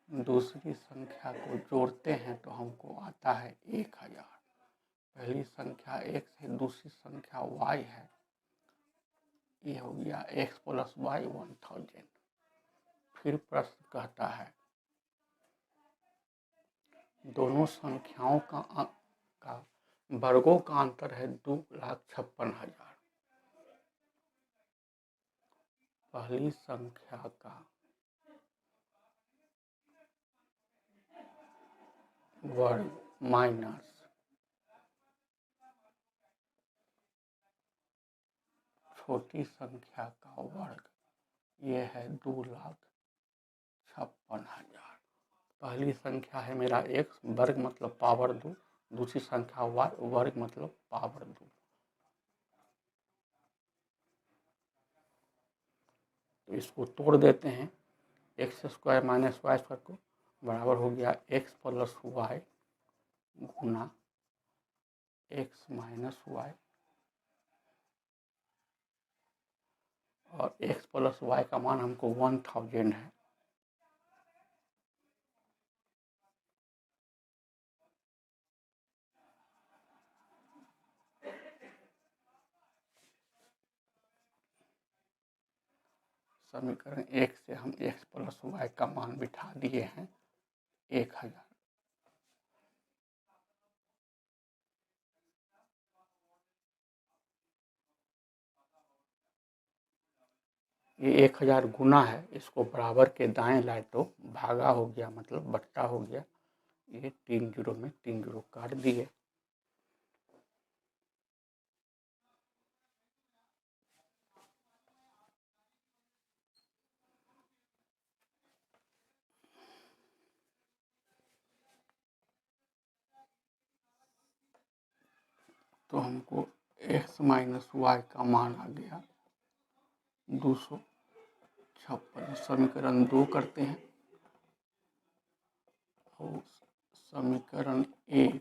दूसरी संख्या को जोड़ते हैं तो हमको आता है 1000। पहली संख्या x है, दूसरी संख्या y है, ये हो गया x प्लस y 1000। फिर प्रश्न कहता है दोनों संख्याओं का वर्गों का अंतर है 2,56,000। पहली संख्या का वर्ग माइनस छोटी संख्या का वर्ग, ये है 2,56,000। पहली संख्या है मेरा x, वर्ग मतलब पावर 2, दूसरी संख्या y, वर्ग मतलब पावर 2। तो इसको तोड़ देते हैं, x² माइनस y² को बराबर हो गया x प्लस y गुना x माइनस y, और x प्लस y का मान हमको 1000 है। समीकरण 1 से हम x प्लस y का मान बिठा दिए हैं 1000। ये 1000 गुना है, इसको बराबर के दाएं लाए तो भागा हो गया, मतलब बट्टा हो गया। ये 3 जीरो में 3 जीरो काट दिए। तो हमको x माइनस y का मान आ गया 256। समीकरण 2 करते हैं और समीकरण 1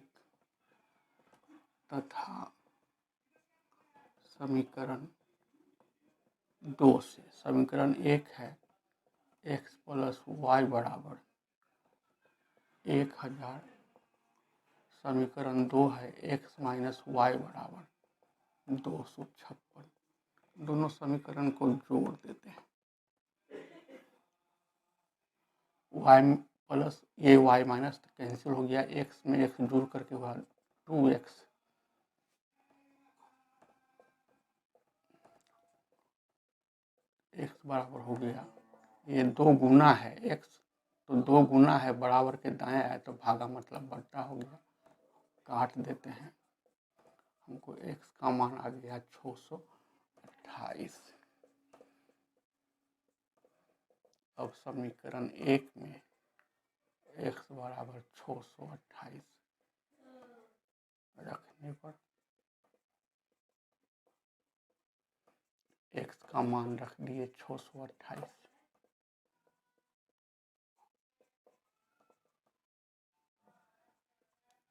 तथा समीकरण 2 से। समीकरण 1 है x प्लस y बराबर 1000। समीकरण 2 है x माइनस y बराबर 256। दोनों समीकरण को जोड़ देते हैं। y प्लस ये y माइनस कैंसिल हो गया, x में x जोड़ करके हुआ 2x। x बराबर हो गया, ये 2 गुना है x, तो 2 गुना है, बराबर के दाएं आए तो भागा मतलब बट्टा हो गया, काट देते हैं। हमको x का मान आ गया 628। अब समीकरण 1 में x बराबर 628 रखने पर एक्स का मान रख दिए 628।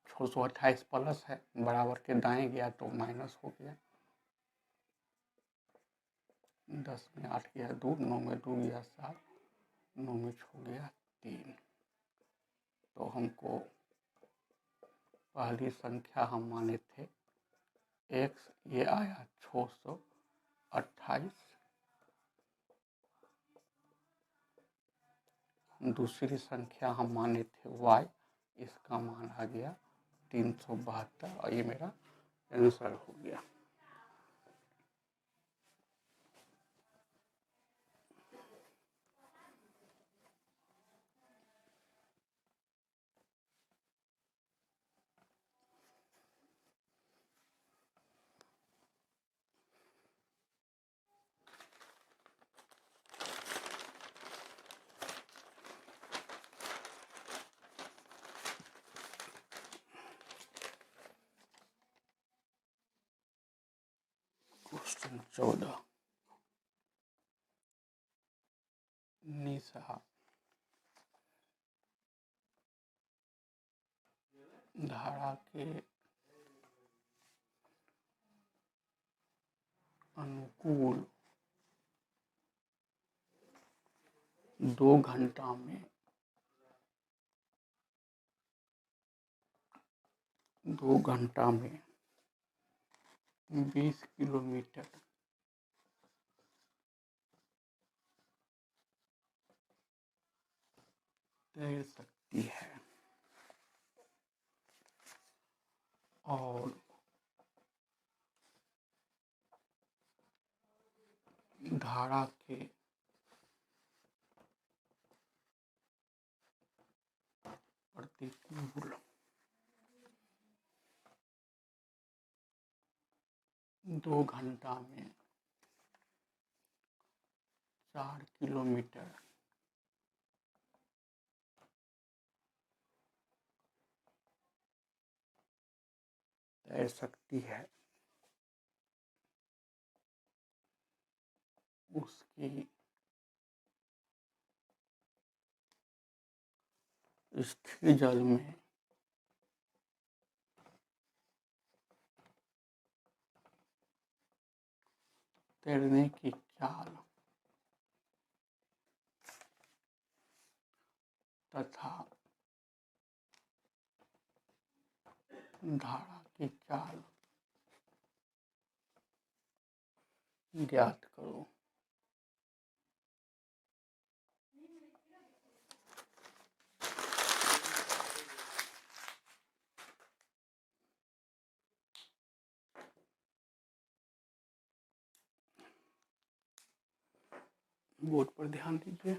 छः सौ अट्ठाईस प्लस है, बराबर के दाएं गया तो माइनस हो गया। 10 में 8 गया 2, 9 में 2 गया 7, 9 में 6 गया 3। तो हमको पहली संख्या हम माने थे एक्स, ये आया 628। दूसरी संख्या हम माने थे वाई, इसका मान आ गया 372 और ये मेरा आंसर हो गया। क्वेश्चन 14, निशा धारा के अनुकूल 2 घंटा में 20 किलोमीटर तैर सकती है और धारा के प्रतिकूल 2 घंटा में 4 किलोमीटर तैर सकती है, उसकी स्थिर जल में तैरने की चाल तथा धारा की चाल ज्ञात करो। बोर्ड पर ध्यान दीजिए।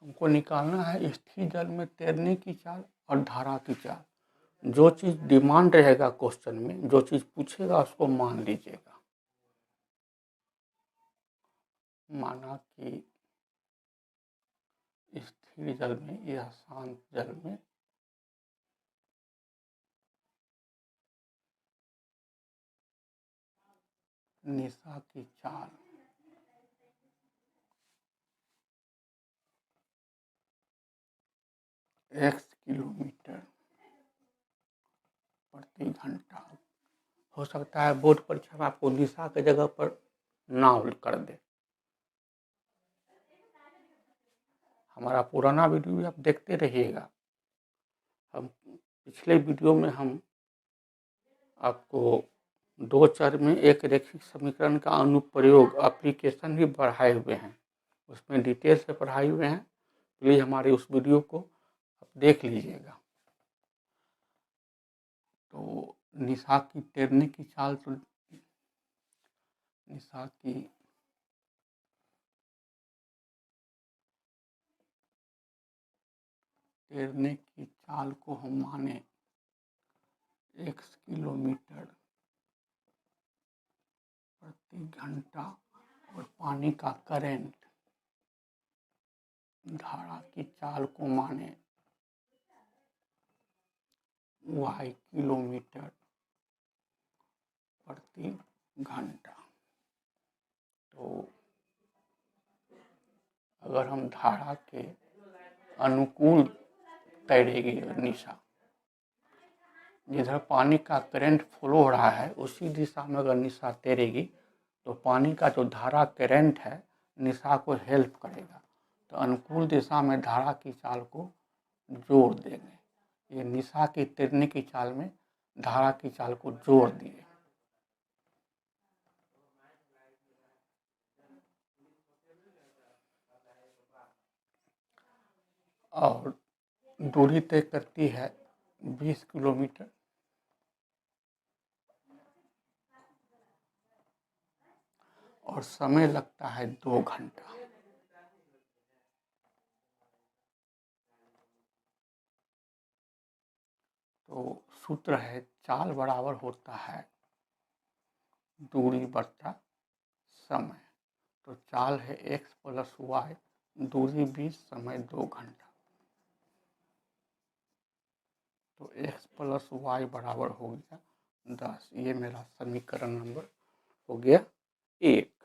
हमको निकालना है स्थिर जल में तैरने की चाल और धारा की चाल। जो चीज़ डिमांड रहेगा क्वेश्चन में, जो चीज़ पूछेगा उसको मान लीजिएगा। माना कि स्थिर जल में या शांत जल में निशा की चाल 1 किलोमीटर प्रति घंटा। हो सकता है बोर्ड परीक्षा में आपको निशा के जगह पर नाव कर दे। हमारा पुराना वीडियो भी आप देखते रहिएगा। हम पिछले वीडियो में हम आपको 2 चर में एक रैखिक समीकरण का अनुप्रयोग एप्लीकेशन भी पढ़ाए हुए हैं, उसमें डिटेल से पढ़ाए हुए हैं। प्लीज़ हमारे उस वीडियो को आप देख लीजिएगा। तो निशा की तैरने की चाल, तो निशा की तैरने की चाल को हम माने 1 किलोमीटर प्रति घंटा और पानी का करंट धारा की चाल को माने y किलोमीटर प्रति घंटा। तो अगर हम धारा के अनुकूल तैरेगी निशा, जिधर पानी का करंट फ्लो हो रहा है उसी दिशा में अगर निशा तैरेगी तो पानी का जो धारा करंट है निशा को हेल्प करेगा, तो अनुकूल दिशा में धारा की चाल को जोड़ देंगे। ये निशा की तैरने की चाल में धारा की चाल को जोड़ दिए। और दूरी तय करती है 20 किलोमीटर। और समय लगता है 2 घंटा। तो सूत्र है चाल बराबर होता है दूरी बटा समय। तो चाल है x प्लस वाई, दूरी 20, समय 2 घंटा। तो x प्लस वाई बराबर हो गया 10। ये मेरा समीकरण नंबर हो गया 1।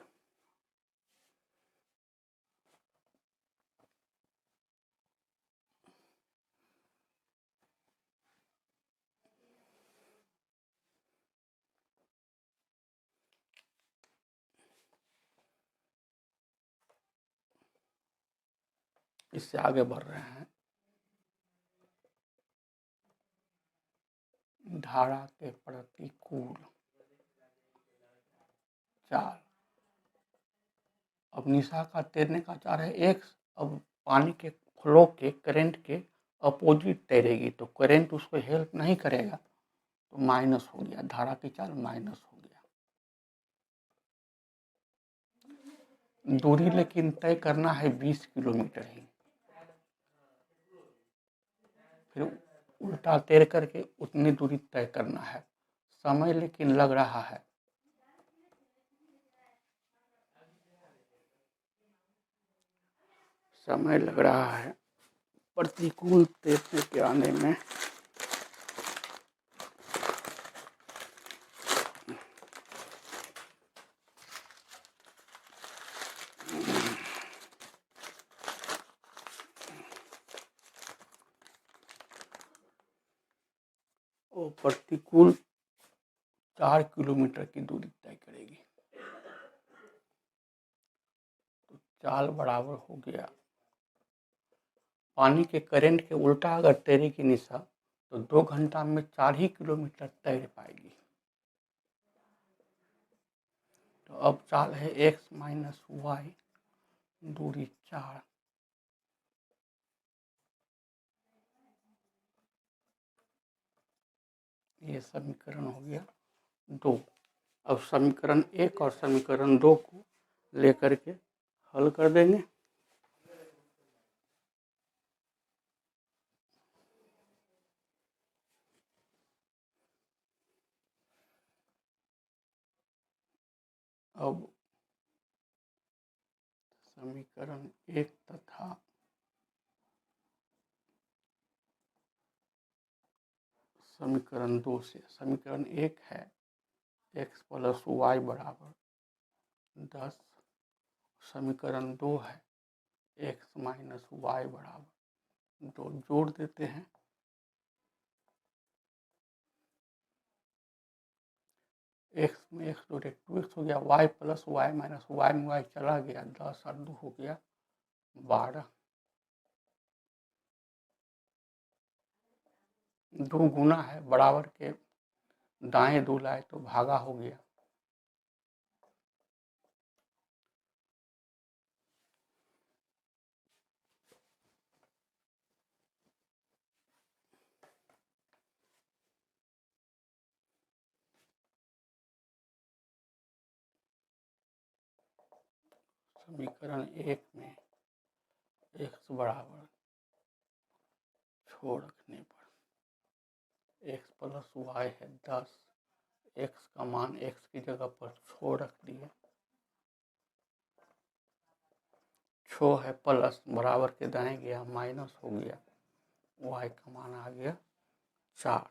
इससे आगे बढ़ रहे हैं। धारा के प्रतिकूल चाल। अब निशा का तैरने का चाल है x। अब पानी के फ्लो के करंट के अपोजिट तैरेगी तो करंट उसको हेल्प नहीं करेगा, तो माइनस हो गया, धारा की चाल माइनस हो गया। दूरी लेकिन तय करना है 20 किलोमीटर ही। फिर उल्टा तैर करके उतनी दूरी तय करना है। समय लेकिन लग रहा है प्रतिकूल तैरने के आने में। वो प्रतिकूल 4 किलोमीटर की दूरी तय करेगी। तो चाल बराबर हो गया, पानी के करंट के उल्टा अगर तैरेगी निशा तो 2 घंटा में 4 ही किलोमीटर तैर पाएगी। तो अब चाल है x माइनस वाई, दूरी 4। ये समीकरण हो गया 2। अब समीकरण 1 और समीकरण 2 को लेकर के हल कर देंगे। अब समीकरण 1 तथा समीकरण 2 से, समीकरण 1 है x प्लस वाई बराबर 10। समीकरण 2 है x माइनस वाई बराबर 2। जोड़ देते हैं। x में x जोड़े 2x हो गया, y plus y minus y में y चला गया, 10 और 2 हो गया 12। 2 गुना है, बराबर के दाएं 2 लाए तो भागा हो गया। समीकरण 1 में x बराबर छोड़ रखने पर x प्लस वाई है 10। x का मान x की जगह पर छोड़ रख दिए। छो है प्लस, बराबर के दाएं गया माइनस हो गया, y का मान आ गया 4।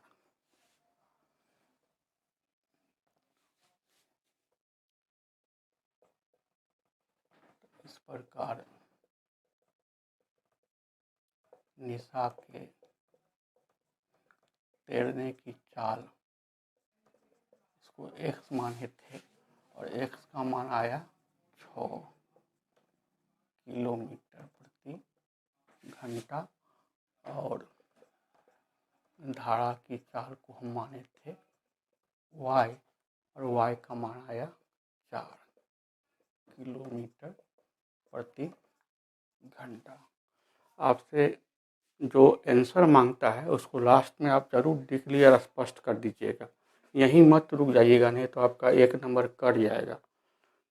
प्रकार निशा के तैरने की चाल, इसको एक्स माने थे और एक्स का मान आया 6 किलोमीटर प्रति घंटा, और धारा की चाल को हम माने थे y, और y का मान आया 4 किलोमीटर प्रति घंटा। आपसे जो आंसर मांगता है उसको लास्ट में आप जरूर डिक्लेयर स्पष्ट कर दीजिएगा, यहीं मत रुक जाइएगा, नहीं तो आपका 1 नंबर कट जाएगा।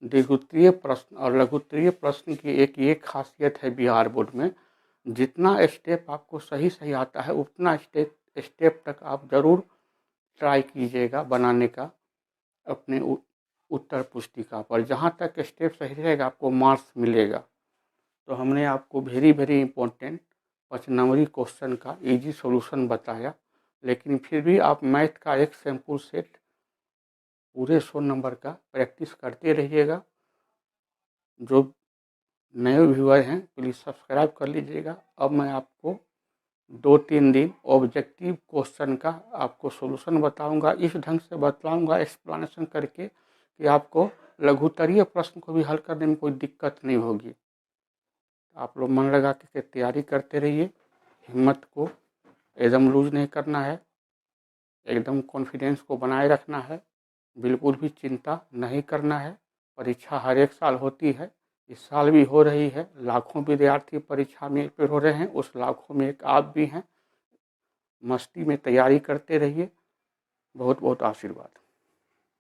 द्विगुत्रीय प्रश्न और लघुत्तरीय प्रश्न की एक ये खासियत है बिहार बोर्ड में, जितना स्टेप आपको सही सही आता है उतना स्टेप तक आप जरूर ट्राई कीजिएगा बनाने का अपने उत्तर पुस्तिका पर। जहाँ तक स्टेप सही रहेगा आपको मार्क्स मिलेगा। तो हमने आपको वेरी इम्पोर्टेंट 5 नंबरी क्वेश्चन का इजी सॉल्यूशन बताया, लेकिन फिर भी आप मैथ का एक सैम्पल सेट पूरे 100 नंबर का प्रैक्टिस करते रहिएगा। जो नए व्यूअर हैं प्लीज़ सब्सक्राइब कर लीजिएगा। अब मैं आपको 2-3 दिन ऑब्जेक्टिव क्वेश्चन का आपको सॉल्यूशन बताऊंगा, इस ढंग से बताऊंगा एक्सप्लेनेशन करके कि आपको लघुत्तरीय प्रश्न को भी हल करने में कोई दिक्कत नहीं होगी। आप लोग मन लगा के तैयारी करते रहिए, हिम्मत को एकदम लूज नहीं करना है, एकदम कॉन्फिडेंस को बनाए रखना है, बिल्कुल भी चिंता नहीं करना है। परीक्षा हर एक साल होती है, इस साल भी हो रही है, लाखों विद्यार्थी परीक्षा में प्रिपेयर हो रहे हैं, उस लाखों में एक आप भी हैं। मस्ती में तैयारी करते रहिए। बहुत बहुत आशीर्वाद।